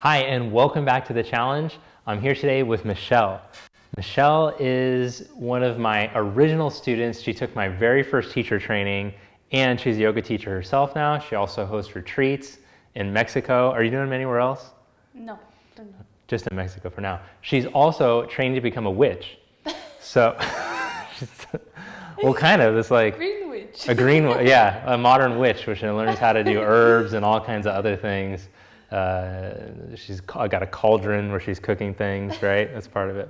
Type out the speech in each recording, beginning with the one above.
Hi, and welcome back to the challenge. I'm here today with Michelle. Michelle is one of my original students. She took my very first teacher training, and she's a yoga teacher herself now. She also hosts retreats in Mexico. Are you doing them anywhere else? No. Just in Mexico for now. She's also trained to become a witch. So, well, kind of. It's like Green witch. a yeah, a modern witch, which learns how to do herbs and all kinds of other things. She's got a cauldron where she's cooking things, right? That's part of it.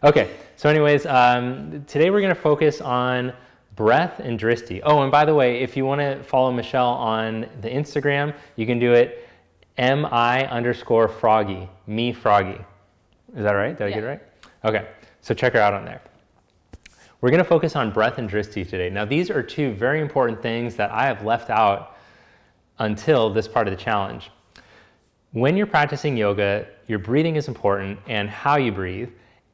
Okay, so anyways, today we're going to focus on breath and Drishti. Oh, and by the way, if you want to follow Michelle on the Instagram, you can do it mi_froggy, me froggy. Is that right? Did I get it right? Okay, so check her out on there. We're going to focus on breath and Drishti today. Now, these are two very important things that I have left out until this part of the challenge. When you're practicing yoga, your breathing is important and how you breathe,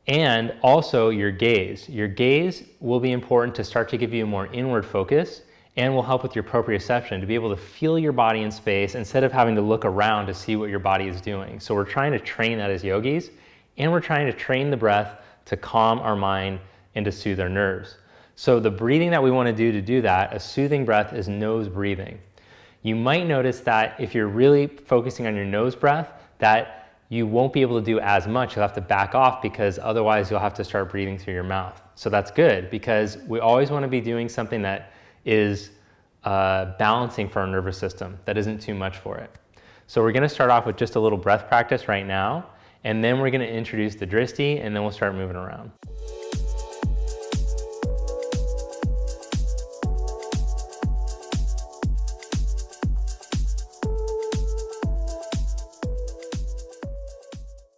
and also your gaze. Your gaze will be important to start to give you a more inward focus and will help with your proprioception, to be able to feel your body in space instead of having to look around to see what your body is doing. So we're trying to train that as yogis, and we're trying to train the breath to calm our mind and to soothe our nerves. So the breathing that we want to do that, a soothing breath, is nose breathing. You might notice that if you're really focusing on your nose breath, that you won't be able to do as much. You'll have to back off because otherwise you'll have to start breathing through your mouth. So that's good because we always want to be doing something that is balancing for our nervous system, that isn't too much for it. So we're going to start off with just a little breath practice right now, and then we're going to introduce the Drishti, and then we'll start moving around.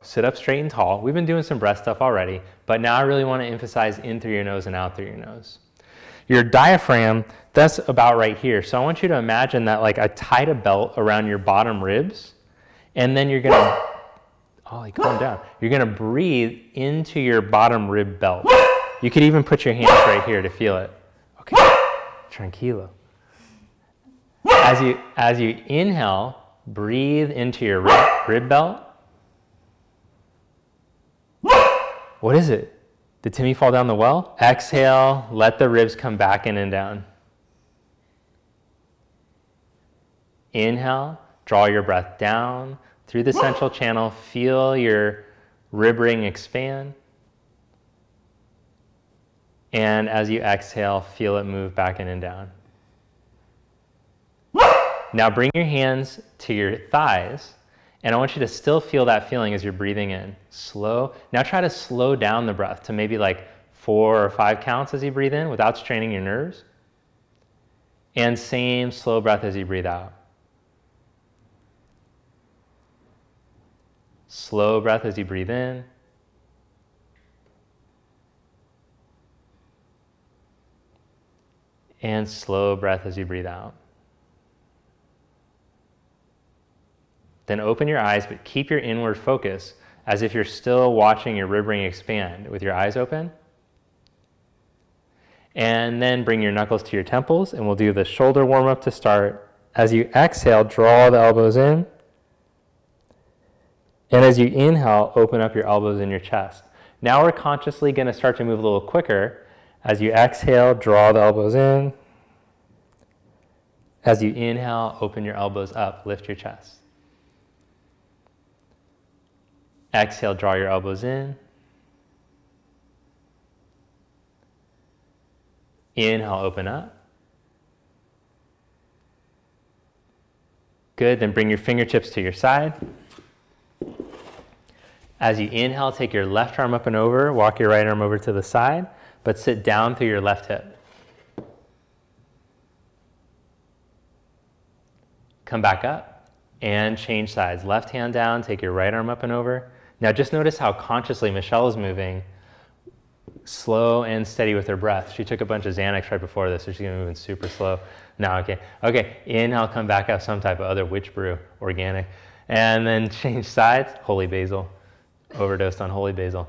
Sit up straight and tall. We've been doing some breath stuff already, but now I really want to emphasize in through your nose and out through your nose. Your diaphragm, that's about right here. So I want you to imagine that like I tied a belt around your bottom ribs, and then you're gonna, Ollie, calm down. You're gonna breathe into your bottom rib belt. You could even put your hands right here to feel it. Okay, tranquilo. As you inhale, breathe into your rib belt. What is it? Did Timmy fall down the well? Exhale, let the ribs come back in and down. Inhale, draw your breath down through the central channel. Feel your rib ring expand. And as you exhale, feel it move back in and down. Now bring your hands to your thighs. And I want you to still feel that feeling as you're breathing in. Slow. Now try to slow down the breath to maybe like 4 or 5 counts as you breathe in without straining your nerves. And same slow breath as you breathe out. Slow breath as you breathe in. And slow breath as you breathe out. Then open your eyes, but keep your inward focus as if you're still watching your rib ring expand with your eyes open. And then bring your knuckles to your temples, and we'll do the shoulder warm-up to start. As you exhale, draw the elbows in. And as you inhale, open up your elbows in your chest. Now we're consciously going to start to move a little quicker. As you exhale, draw the elbows in. As you inhale, open your elbows up, lift your chest. Exhale, draw your elbows in. Inhale, open up. Good, then bring your fingertips to your side. As you inhale, take your left arm up and over, walk your right arm over to the side, but sit down through your left hip. Come back up and change sides. Left hand down, take your right arm up and over. Now just notice how consciously Michelle is moving, slow and steady with her breath. She took a bunch of Xanax right before this, so she's moving super slow. Now, okay. Okay, inhale, come back up, some type of other witch brew, organic. And then change sides, holy basil. Overdosed on holy basil.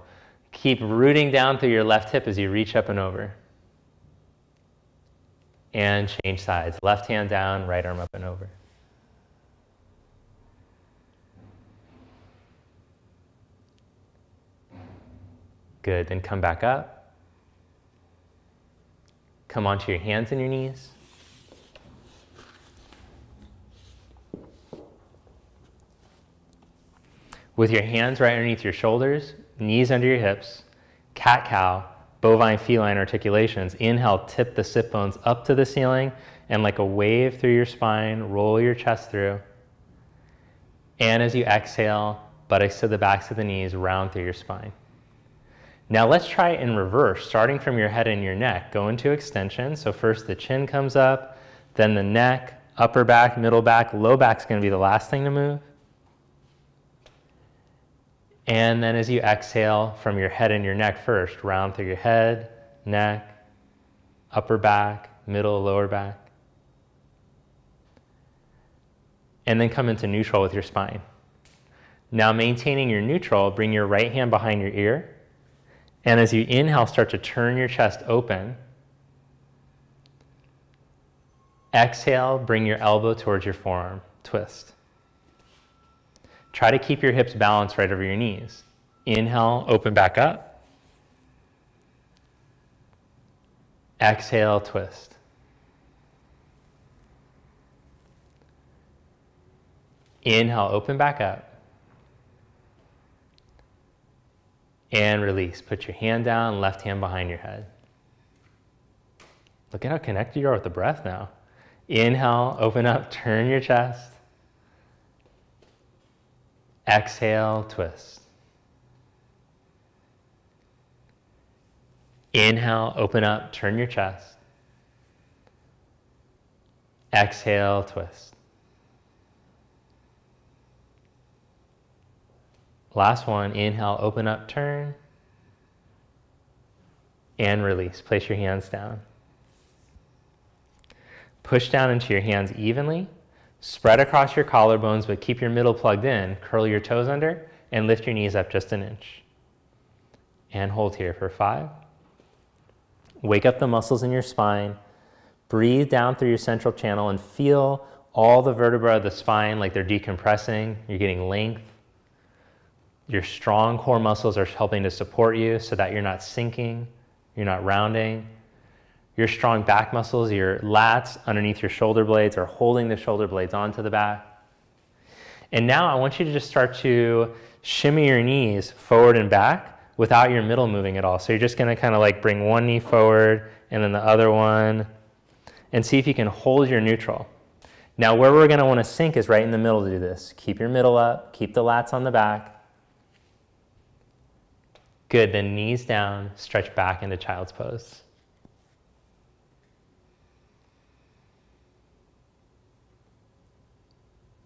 Keep rooting down through your left hip as you reach up and over. And change sides. Left hand down, right arm up and over. Good, then come back up. Come onto your hands and your knees. With your hands right underneath your shoulders, knees under your hips, cat-cow, bovine feline articulations. Inhale, tip the sit bones up to the ceiling, and like a wave through your spine, roll your chest through. And as you exhale, buttocks to the backs of the knees, round through your spine. Now let's try it in reverse, starting from your head and your neck. Go into extension. So first the chin comes up, then the neck, upper back, middle back, low back's going to be the last thing to move. And then as you exhale from your head and your neck first, round through your head, neck, upper back, middle, lower back. And then come into neutral with your spine. Now maintaining your neutral, bring your right hand behind your ear. And as you inhale, start to turn your chest open. Exhale, bring your elbow towards your forearm, twist. Try to keep your hips balanced right over your knees. Inhale, open back up. Exhale, twist. Inhale, open back up. And release. Put your hand down, left hand behind your head. Look at how connected you are with the breath now. Inhale, open up, turn your chest. Exhale, twist. Inhale, open up, turn your chest. Exhale, twist. Last one, inhale, open up, turn. And release. Place your hands down. Push down into your hands evenly. Spread across your collarbones, but keep your middle plugged in. Curl your toes under and lift your knees up just an inch. And hold here for 5. Wake up the muscles in your spine. Breathe down through your central channel and feel all the vertebrae of the spine like they're decompressing. You're getting length. Your strong core muscles are helping to support you so that you're not sinking, you're not rounding. Your strong back muscles, your lats underneath your shoulder blades are holding the shoulder blades onto the back. And now I want you to just start to shimmy your knees forward and back without your middle moving at all. So you're just going to kind of like bring one knee forward and then the other one and see if you can hold your neutral. Now where we're going to want to sink is right in the middle to do this. Keep your middle up, keep the lats on the back. Good, then knees down, stretch back into child's pose.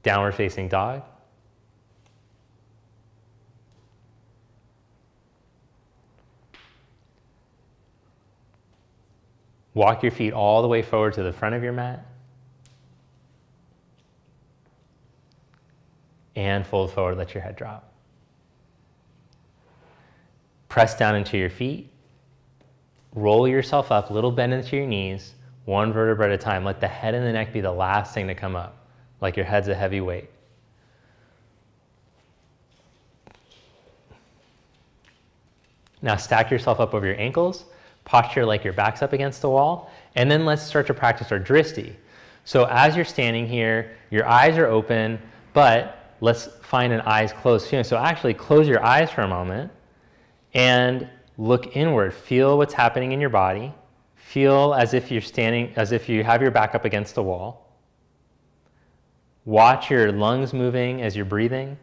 Downward facing dog. Walk your feet all the way forward to the front of your mat. And fold forward, let your head drop. Press down into your feet. Roll yourself up, little bend into your knees, one vertebra at a time. Let the head and the neck be the last thing to come up, like your head's a heavy weight. Now stack yourself up over your ankles, posture like your back's up against the wall, and then let's start to practice our Drishti. So as you're standing here, your eyes are open, but let's find an eyes closed feeling. So actually close your eyes for a moment and look inward. Feel what's happening in your body. Feel as if you're standing, as if you have your back up against the wall. Watch your lungs moving as you're breathing.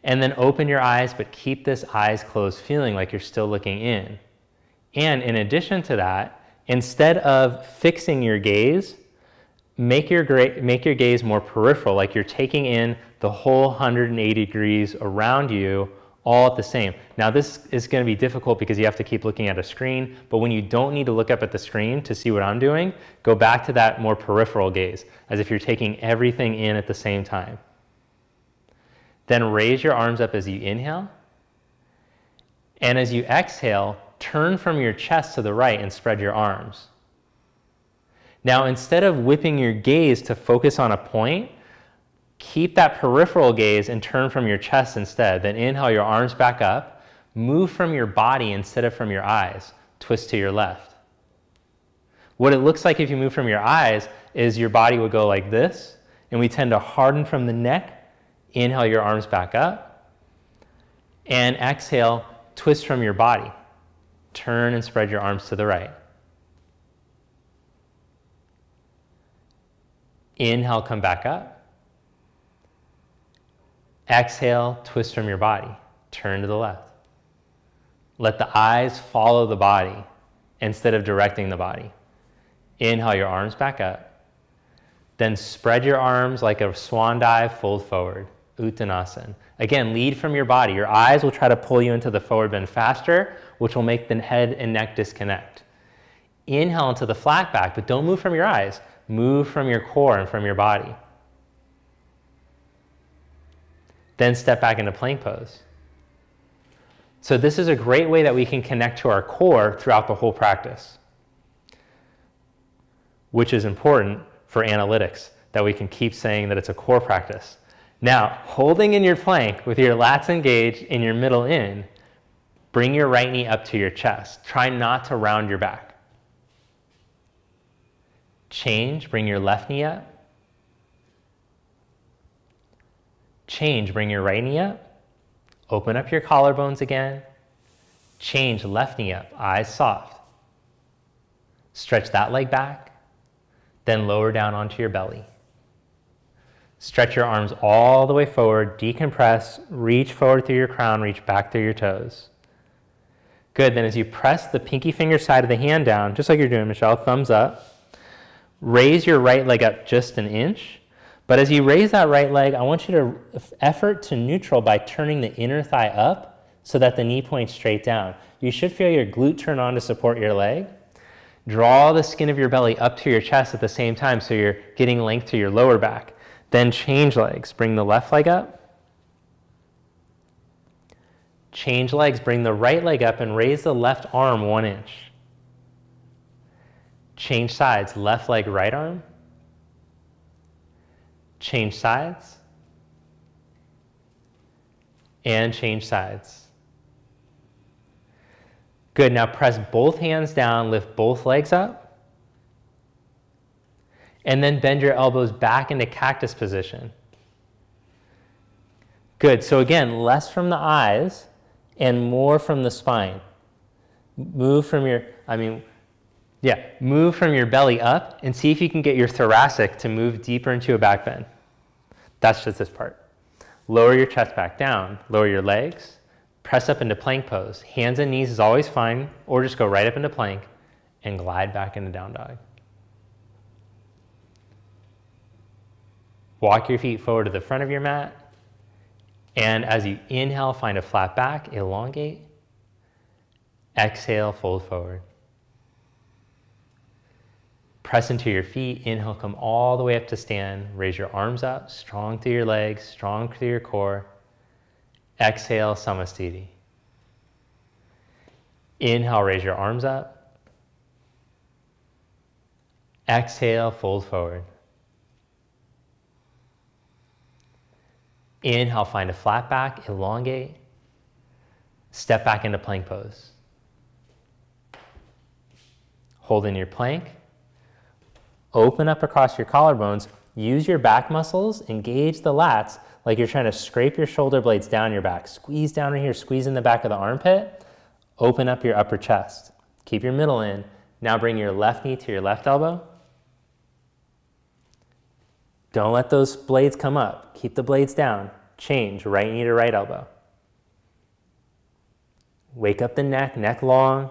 And then open your eyes, but keep this eyes closed feeling like you're still looking in. And in addition to that, instead of fixing your gaze, make your gaze more peripheral, like you're taking in the whole 180 degrees around you all at the same. Now this is going to be difficult because you have to keep looking at a screen, but when you don't need to look up at the screen to see what I'm doing, go back to that more peripheral gaze, as if you're taking everything in at the same time. Then raise your arms up as you inhale, and as you exhale, turn from your chest to the right and spread your arms. Now instead of whipping your gaze to focus on a point, keep that peripheral gaze and turn from your chest instead. Then inhale your arms back up, Move from your body instead of from your eyes. Twist to your left. What it looks like if you move from your eyes is your body would go like this, and we tend to harden from the neck. Inhale your arms back up. And exhale, twist from your body. Turn and spread your arms to the right. Inhale, come back up. Exhale, twist from your body. Turn to the left. Let the eyes follow the body instead of directing the body. Inhale your arms back up. Then spread your arms like a swan dive, fold forward. Uttanasana. Again, lead from your body. Your eyes will try to pull you into the forward bend faster, which will make the head and neck disconnect. Inhale into the flat back, but don't move from your eyes. Move from your core and from your body. Then step back into plank pose. So this is a great way that we can connect to our core throughout the whole practice, which is important for analytics, that we can keep saying that it's a core practice. Now, holding in your plank with your lats engaged and your middle in, bring your right knee up to your chest. Try not to round your back. Change, bring your left knee up. Change, bring your right knee up. Open up your collarbones again. Change, left knee up, eyes soft. Stretch that leg back, then lower down onto your belly. Stretch your arms all the way forward, decompress, reach forward through your crown, reach back through your toes. Good, then as you press the pinky finger side of the hand down, just like you're doing, Michelle, thumbs up. Raise your right leg up just an inch. But as you raise that right leg, I want you to effort to neutral by turning the inner thigh up so that the knee points straight down. You should feel your glute turn on to support your leg. Draw the skin of your belly up to your chest at the same time so you're getting length to your lower back. Then change legs. Bring the left leg up. Change legs. Bring the right leg up and raise the left arm 1 inch. Change sides. Left leg, right arm. Change sides. And change sides. Good. Now press both hands down, lift both legs up. And then bend your elbows back into cactus position. Good. So again, less from the eyes and more from the spine. Move from your belly up and see if you can get your thoracic to move deeper into a back bend. That's just this part. Lower your chest back down. Lower your legs. Press up into plank pose. Hands and knees is always fine, or just go right up into plank and glide back into down dog. Walk your feet forward to the front of your mat. And as you inhale, find a flat back, elongate. Exhale, fold forward. Press into your feet. Inhale, come all the way up to stand. Raise your arms up, strong through your legs, strong through your core. Exhale, Samasthiti. Inhale, raise your arms up. Exhale, fold forward. Inhale, find a flat back, elongate. Step back into plank pose. Hold in your plank. Open up across your collarbones. Use your back muscles, engage the lats like you're trying to scrape your shoulder blades down your back. Squeeze down right here, squeeze in the back of the armpit. Open up your upper chest. Keep your middle in. Now bring your left knee to your left elbow. Don't let those blades come up. Keep the blades down. Change, right knee to right elbow. Wake up the neck, neck long.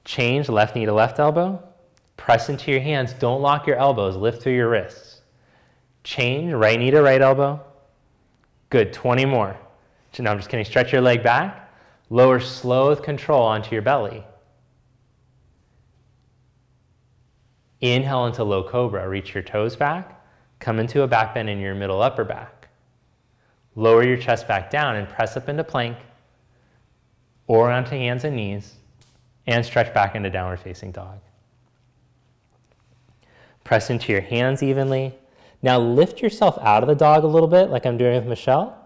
Change, left knee to left elbow. Press into your hands. Don't lock your elbows. Lift through your wrists. Change, right knee to right elbow. Good, 20 more. No, I'm just kidding. Stretch your leg back. Lower slow with control onto your belly. Inhale into low cobra. Reach your toes back. Come into a back bend in your middle upper back. Lower your chest back down and press up into plank or onto hands and knees and stretch back into downward facing dog. Press into your hands evenly. Now lift yourself out of the dog a little bit like I'm doing with Michelle,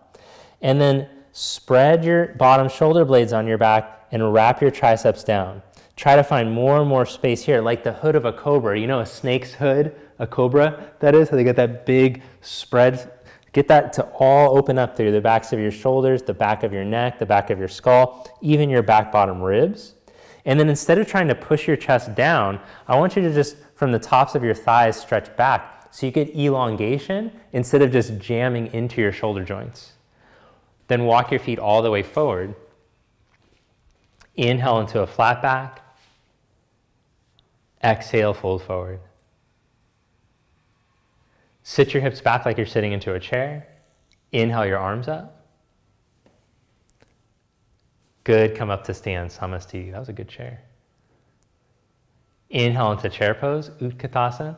and then spread your bottom shoulder blades on your back and wrap your triceps down. Try to find more and more space here, like the hood of a cobra. You know a snake's hood, a cobra, that is? So they get that big spread. Get that to all open up through the backs of your shoulders, the back of your neck, the back of your skull, even your back bottom ribs. And then instead of trying to push your chest down, I want you to just, from the tops of your thighs, stretch back so you get elongation instead of just jamming into your shoulder joints. Then walk your feet all the way forward. Inhale into a flat back. Exhale, fold forward. Sit your hips back like you're sitting into a chair. Inhale your arms up. Good, come up to stand, Samastiti. That was a good chair. Inhale into chair pose, Utkatasana.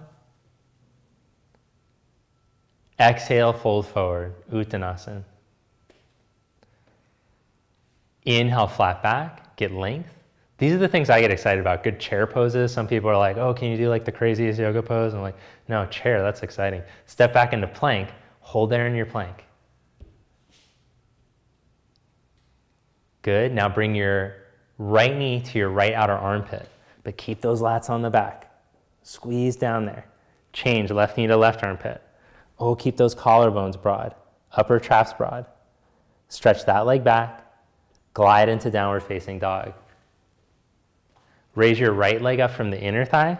Exhale, fold forward, Uttanasana. Inhale, flat back, get length. These are the things I get excited about, good chair poses. Some people are like, oh, can you do like the craziest yoga pose? I'm like, no, chair, that's exciting. Step back into plank, hold there in your plank. Good, now bring your right knee to your right outer armpit, but keep those lats on the back. Squeeze down there. Change, left knee to left armpit. Oh, keep those collarbones broad, upper traps broad. Stretch that leg back, glide into downward facing dog. Raise your right leg up from the inner thigh,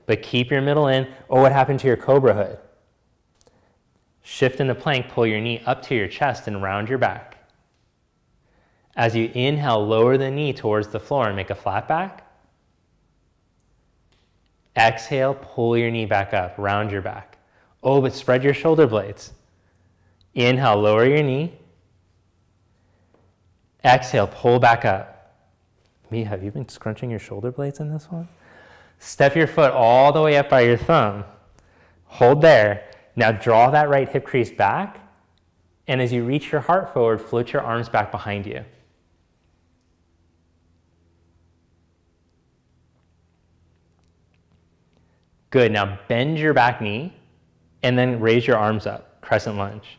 but keep your middle in. Oh, what happened to your cobra hood? Shift into plank, pull your knee up to your chest and round your back. As you inhale, lower the knee towards the floor and make a flat back. Exhale, pull your knee back up, round your back. Oh, but spread your shoulder blades. Inhale, lower your knee. Exhale, pull back up. Me, have you been scrunching your shoulder blades in this one? Step your foot all the way up by your thumb. Hold there. Now draw that right hip crease back. And as you reach your heart forward, float your arms back behind you. Good, now bend your back knee and then raise your arms up, crescent lunge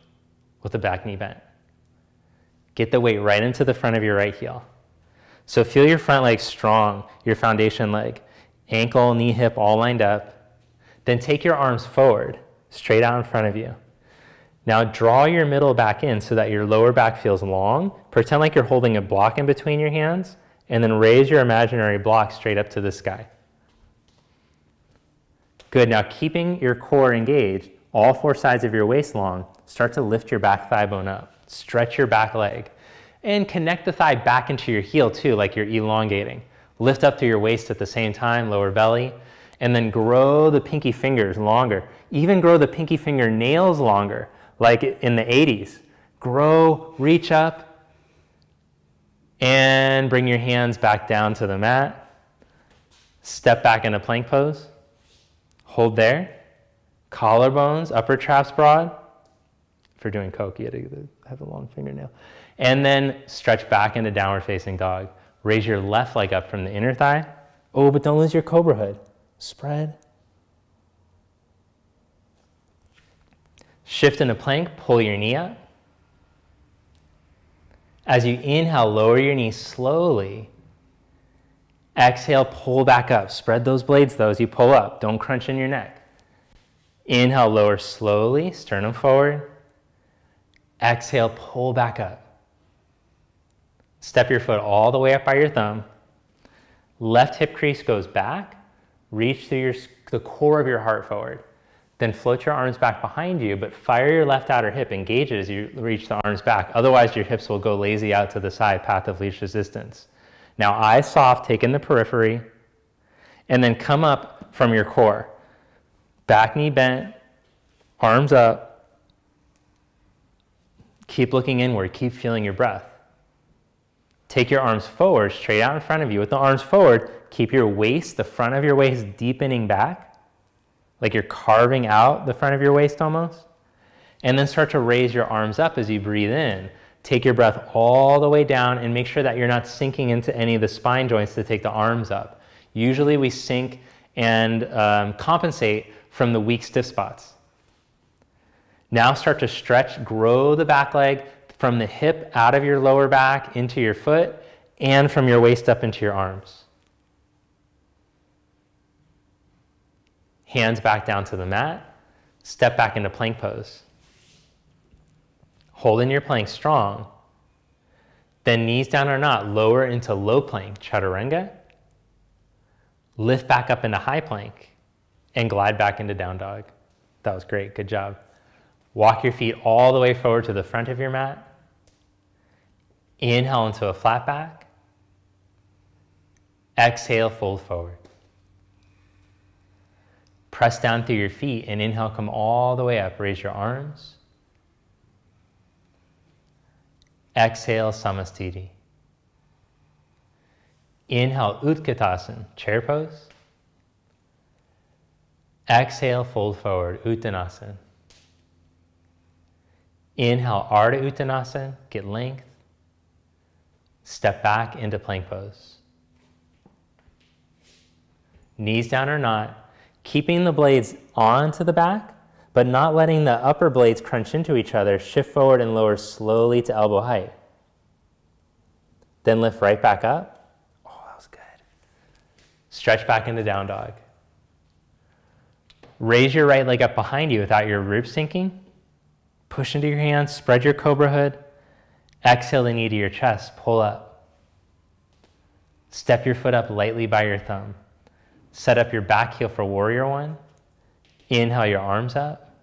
with the back knee bent. Get the weight right into the front of your right heel. So feel your front leg strong, your foundation leg, ankle, knee, hip all lined up. Then take your arms forward, straight out in front of you. Now draw your middle back in so that your lower back feels long. Pretend like you're holding a block in between your hands, and then raise your imaginary block straight up to the sky. Good, now keeping your core engaged, all four sides of your waist long, start to lift your back thigh bone up. Stretch your back leg. And connect the thigh back into your heel too, like you're elongating. Lift up to your waist at the same time, lower belly. And then grow the pinky fingers longer. Even grow the pinky finger nails longer, like in the 80s. Grow, reach up, and bring your hands back down to the mat. Step back into plank pose. Hold there. Collarbones, upper traps broad. If you're doing coke, you had to have a long fingernail. And then stretch back into downward facing dog. Raise your left leg up from the inner thigh. Oh, but don't lose your cobra hood. Spread. Shift into plank, pull your knee up. As you inhale, lower your knee slowly. Exhale, pull back up. Spread those blades though as you pull up. Don't crunch in your neck. Inhale, lower slowly, sternum forward. Exhale, pull back up. Step your foot all the way up by your thumb. Left hip crease goes back. Reach through the core of your heart forward. Then float your arms back behind you, but fire your left outer hip. Engage it as you reach the arms back. Otherwise, your hips will go lazy out to the side, path of least resistance. Now, eyes soft, take in the periphery, and then come up from your core. Back knee bent, arms up. Keep looking inward, keep feeling your breath. Take your arms forward, straight out in front of you. With the arms forward, keep your waist, the front of your waist deepening back, like you're carving out the front of your waist almost. And then start to raise your arms up as you breathe in. Take your breath all the way down and make sure that you're not sinking into any of the spine joints to take the arms up. Usually we sink and compensate from the weak stiff spots. Now start to stretch, grow the back leg, from the hip out of your lower back into your foot and from your waist up into your arms. Hands back down to the mat. Step back into plank pose. Holding your plank strong. Then knees down or not, lower into low plank, chaturanga. Lift back up into high plank and glide back into down dog. That was great, good job. Walk your feet all the way forward to the front of your mat. Inhale into a flat back. Exhale, fold forward. Press down through your feet and inhale, come all the way up. Raise your arms. Exhale, Samastiti. Inhale, Utkatasana, chair pose. Exhale, fold forward, Uttanasana. Inhale, Ardha Uttanasana, get length. Step back into plank pose. Knees down or not, keeping the blades onto the back, but not letting the upper blades crunch into each other. Shift forward and lower slowly to elbow height. Then lift right back up. Oh, that was good. Stretch back into down dog. Raise your right leg up behind you without your ribs sinking. Push into your hands, spread your cobra hood. Exhale the knee to your chest, pull up. Step your foot up lightly by your thumb. Set up your back heel for warrior one. Inhale your arms up.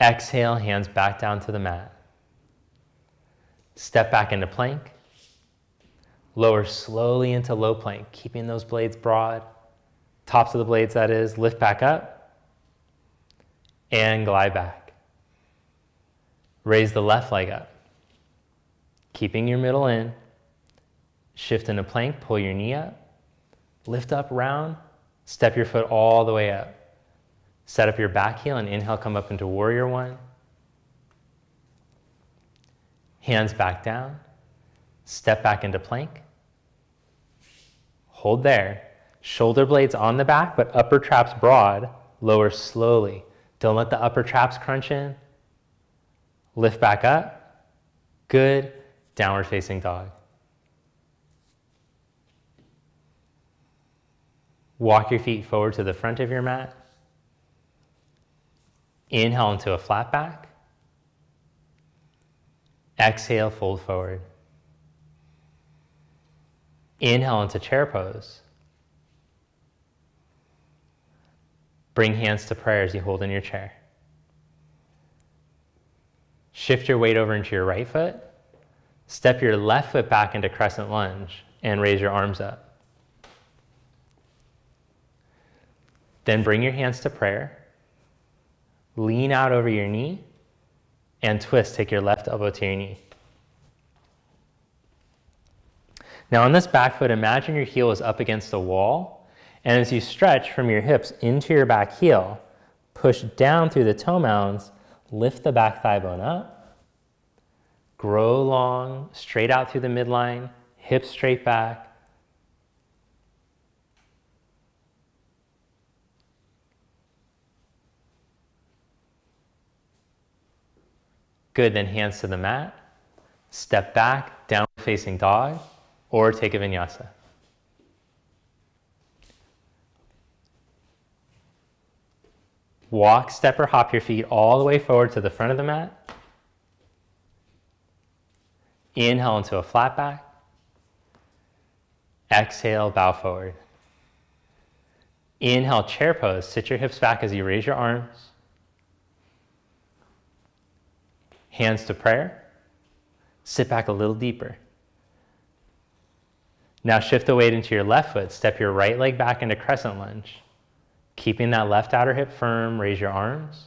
Exhale, hands back down to the mat. Step back into plank. Lower slowly into low plank, keeping those blades broad. Tops of the blades, that is. Lift back up. And glide back. Raise the left leg up. Keeping your middle in. Shift into plank, pull your knee up. Lift up, round. Step your foot all the way up. Set up your back heel and inhale, come up into warrior one. Hands back down. Step back into plank. Hold there. Shoulder blades on the back, but upper traps broad. Lower slowly. Don't let the upper traps crunch in. Lift back up. Good. Downward facing dog. Walk your feet forward to the front of your mat. Inhale into a flat back. Exhale, fold forward. Inhale into chair pose. Bring hands to prayer as you hold in your chair. Shift your weight over into your right foot. Step your left foot back into crescent lunge and raise your arms up. Then bring your hands to prayer. Lean out over your knee and twist. Take your left elbow to your knee. Now on this back foot, imagine your heel is up against a wall. And as you stretch from your hips into your back heel, push down through the toe mounds, lift the back thigh bone up, grow long, straight out through the midline, hips straight back. Good, then hands to the mat, step back, downward facing dog, or take a vinyasa. Walk, step, or hop your feet all the way forward to the front of the mat. Inhale into a flat back. Exhale, bow forward. Inhale, chair pose. Sit your hips back as you raise your arms. Hands to prayer. Sit back a little deeper. Now shift the weight into your left foot. Step your right leg back into crescent lunge. Keeping that left outer hip firm, raise your arms.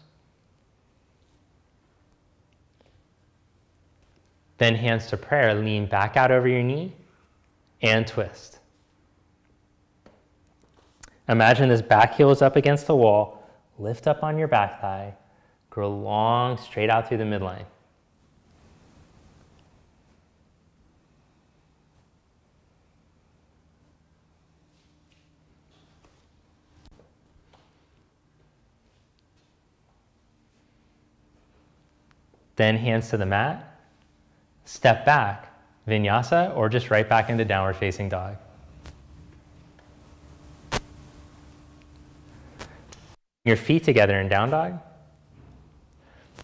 Then hands to prayer, lean back out over your knee and twist. Imagine this back heel is up against the wall. Lift up on your back thigh. Grow long, straight out through the midline. Then hands to the mat, step back, vinyasa, or just right back into downward facing dog. Your feet together in down dog.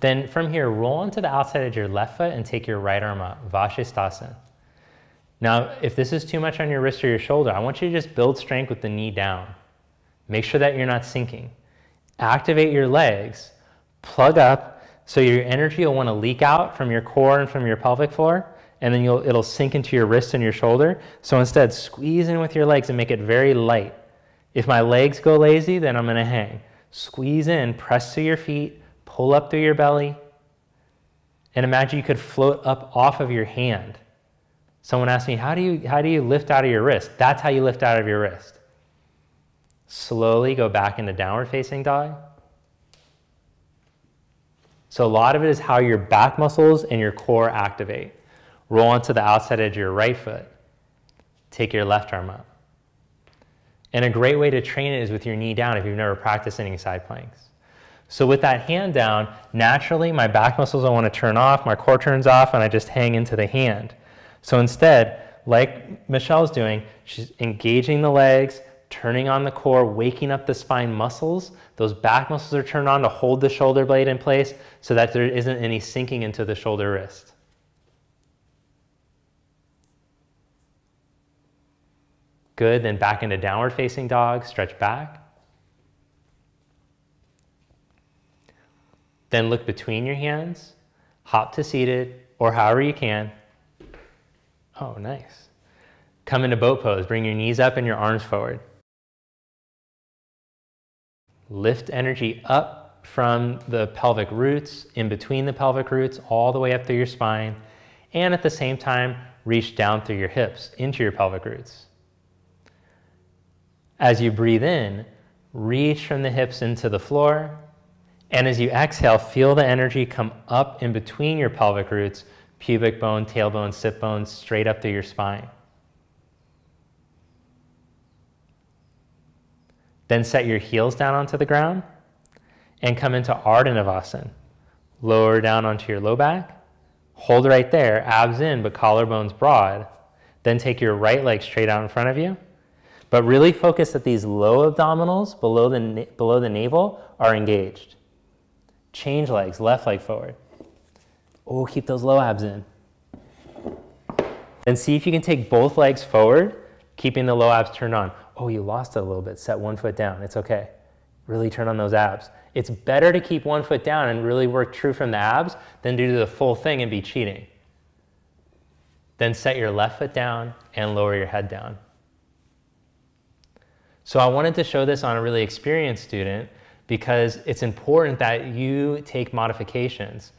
Then from here, roll onto the outside of your left foot and take your right arm up, Vashisthasana. Now, if this is too much on your wrist or your shoulder, I want you to just build strength with the knee down. Make sure that you're not sinking. Activate your legs, plug up, so your energy will want to leak out from your core and from your pelvic floor, and then it'll sink into your wrist and your shoulder. So instead, squeeze in with your legs and make it very light. If my legs go lazy, then I'm going to hang. Squeeze in, press to your feet, pull up through your belly, and imagine you could float up off of your hand. Someone asked me, how do you lift out of your wrist? That's how you lift out of your wrist. Slowly go back into downward facing dog. So a lot of it is how your back muscles and your core activate. Roll onto the outside edge of your right foot. Take your left arm up. And a great way to train it is with your knee down if you've never practiced any side planks. So with that hand down, naturally my back muscles I want to turn off, my core turns off, and I just hang into the hand. So instead, like Michelle's doing, she's engaging the legs, turning on the core, waking up the spine muscles. Those back muscles are turned on to hold the shoulder blade in place so that there isn't any sinking into the shoulder wrist. Good, then back into downward facing dog, stretch back. Then look between your hands, hop to seated, or however you can. Oh, nice. Come into boat pose. Bring your knees up and your arms forward. Lift energy up from the pelvic roots, in between the pelvic roots, all the way up through your spine. And at the same time, reach down through your hips into your pelvic roots. As you breathe in, reach from the hips into the floor. And as you exhale, feel the energy come up in between your pelvic roots, pubic bone, tailbone, sit bone, straight up through your spine. Then set your heels down onto the ground and come into Ardha Navasana. Lower down onto your low back. Hold right there, abs in, but collarbones broad. Then take your right leg straight out in front of you. But really focus that these low abdominals below the navel are engaged. Change legs, left leg forward. Oh, keep those low abs in. Then see if you can take both legs forward, keeping the low abs turned on. Oh, you lost it a little bit. Set one foot down. It's okay. Really turn on those abs. It's better to keep one foot down and really work true from the abs than do the full thing and be cheating. Then set your left foot down and lower your head down. So I wanted to show this on a really experienced student because it's important that you take modifications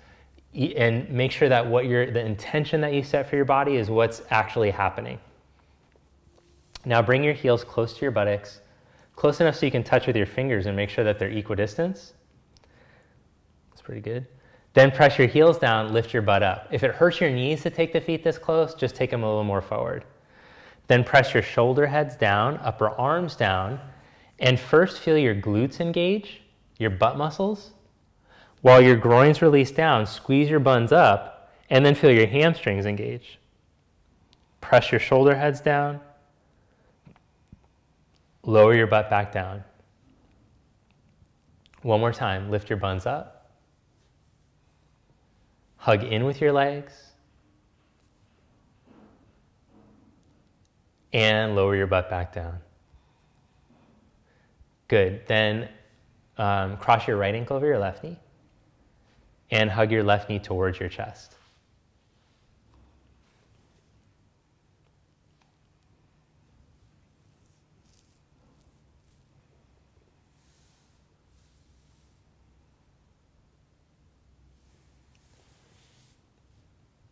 and make sure that the intention that you set for your body is what's actually happening. Now bring your heels close to your buttocks, close enough so you can touch with your fingers and make sure that they're equidistant. That's pretty good. Then press your heels down, lift your butt up. If it hurts your knees to take the feet this close, just take them a little more forward. Then press your shoulder heads down, upper arms down, and first feel your glutes engage, your butt muscles. While your groins release down, squeeze your buns up, and then feel your hamstrings engage. Press your shoulder heads down. Lower your butt back down. One more time, lift your buns up. Hug in with your legs. And lower your butt back down. Good. Then cross your right ankle over your left knee and hug your left knee towards your chest.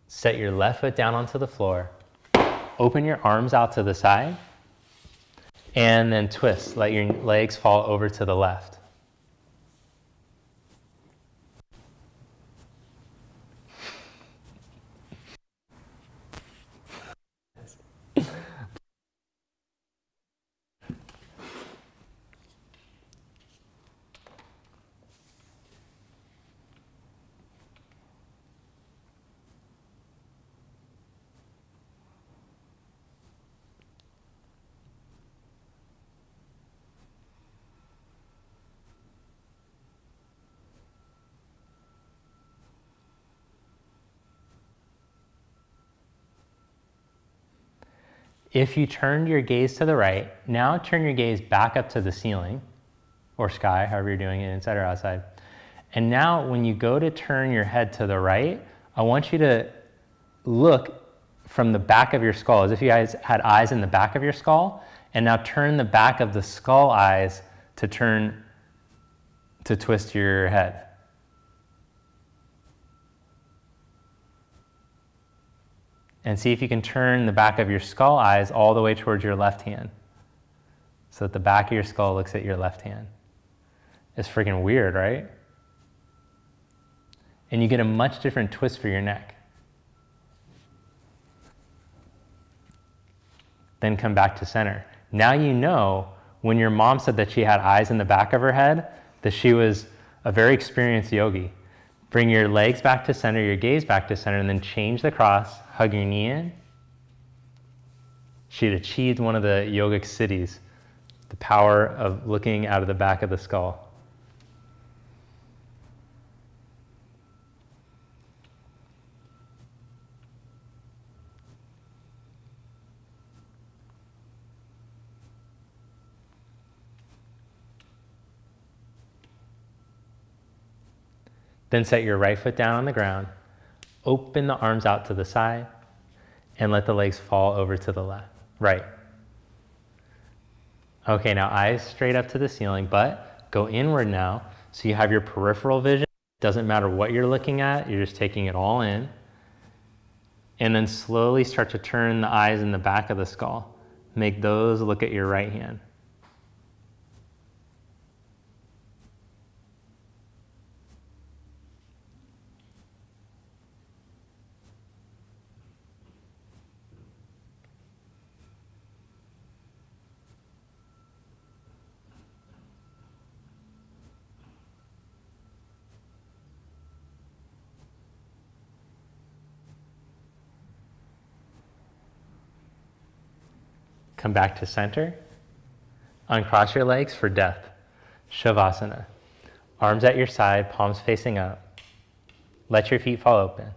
Set your left foot down onto the floor. Open your arms out to the side and then twist. Let your legs fall over to the left. If you turned your gaze to the right, now turn your gaze back up to the ceiling or sky, however you're doing it, inside or outside. And now when you go to turn your head to the right, I want you to look from the back of your skull, as if you guys had eyes in the back of your skull, and now turn the back of the skull eyes to twist your head. And see if you can turn the back of your skull eyes all the way towards your left hand, so that the back of your skull looks at your left hand. It's freaking weird, right? And you get a much different twist for your neck. Then come back to center. Now you know when your mom said that she had eyes in the back of her head, that she was a very experienced yogi. Bring your legs back to center, your gaze back to center, and then change the cross, hug your knee in. She had achieved one of the yogic siddhis, the power of looking out of the back of the skull. Then set your right foot down on the ground, open the arms out to the side, and let the legs fall over to the left, right. Okay, now eyes straight up to the ceiling, but go inward now, so you have your peripheral vision. Doesn't matter what you're looking at, you're just taking it all in. And then slowly start to turn the eyes in the back of the skull. Make those look at your right hand. Come back to center. Uncross your legs for death. Shavasana. Arms at your side, palms facing up. Let your feet fall open.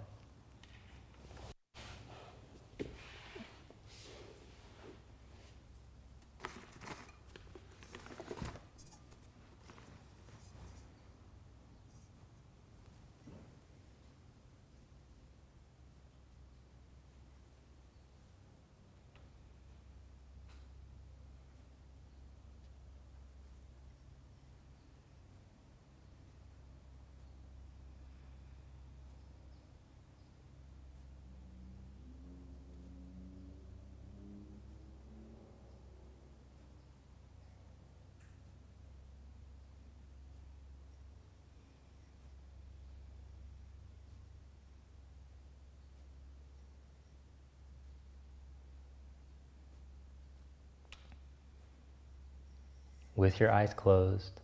With your eyes closed,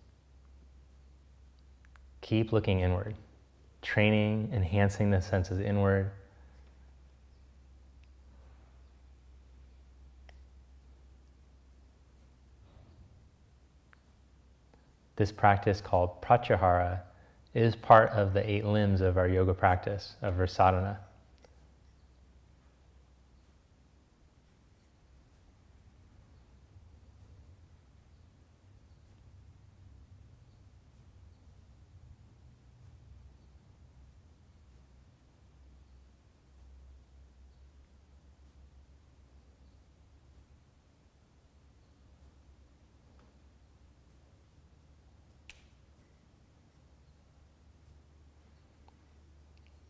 keep looking inward, training, enhancing the senses inward. This practice called pratyahara is part of the 8 limbs of our yoga practice, of our sadhana.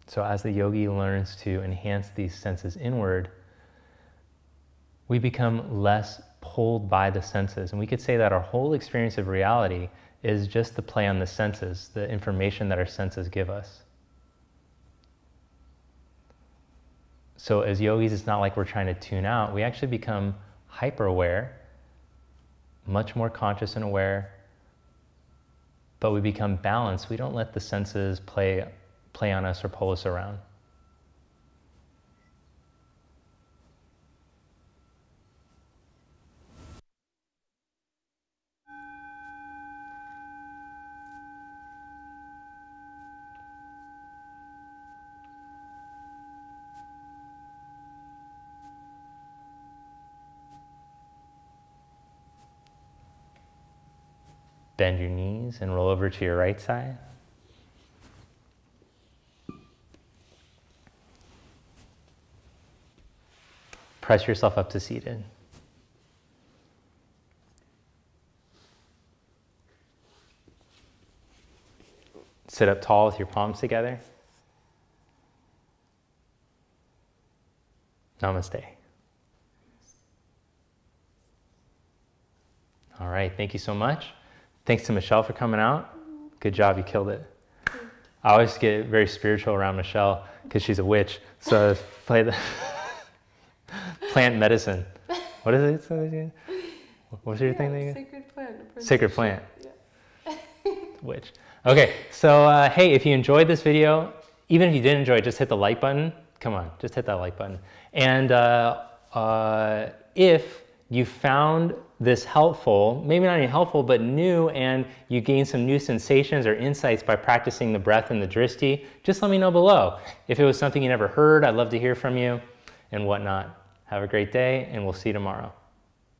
So as the yogi learns to enhance these senses inward, we become less pulled by the senses. And we could say that our whole experience of reality is just the play on the senses, the information that our senses give us. So as yogis, it's not like we're trying to tune out. We actually become hyper-aware, much more conscious and aware, but we become balanced. We don't let the senses play on us or pull us around. Bend your knees and roll over to your right side. Press yourself up to seated. Sit up tall with your palms together. Namaste. All right, thank you so much. Thanks to Michelle for coming out. Good job, you killed it. I always get very spiritual around Michelle because she's a witch. So play the plant medicine. What is it? What's your thing again? Sacred plant. Sacred plant. Yeah. Witch. Okay, so hey, if you enjoyed this video, even if you didn't enjoy it, just hit the like button. Come on, just hit that like button. And if you found this helpful, maybe not even helpful, but new, and you gain some new sensations or insights by practicing the breath and the Drishti, just let me know below. If it was something you never heard, I'd love to hear from you and whatnot. Have a great day, and we'll see you tomorrow.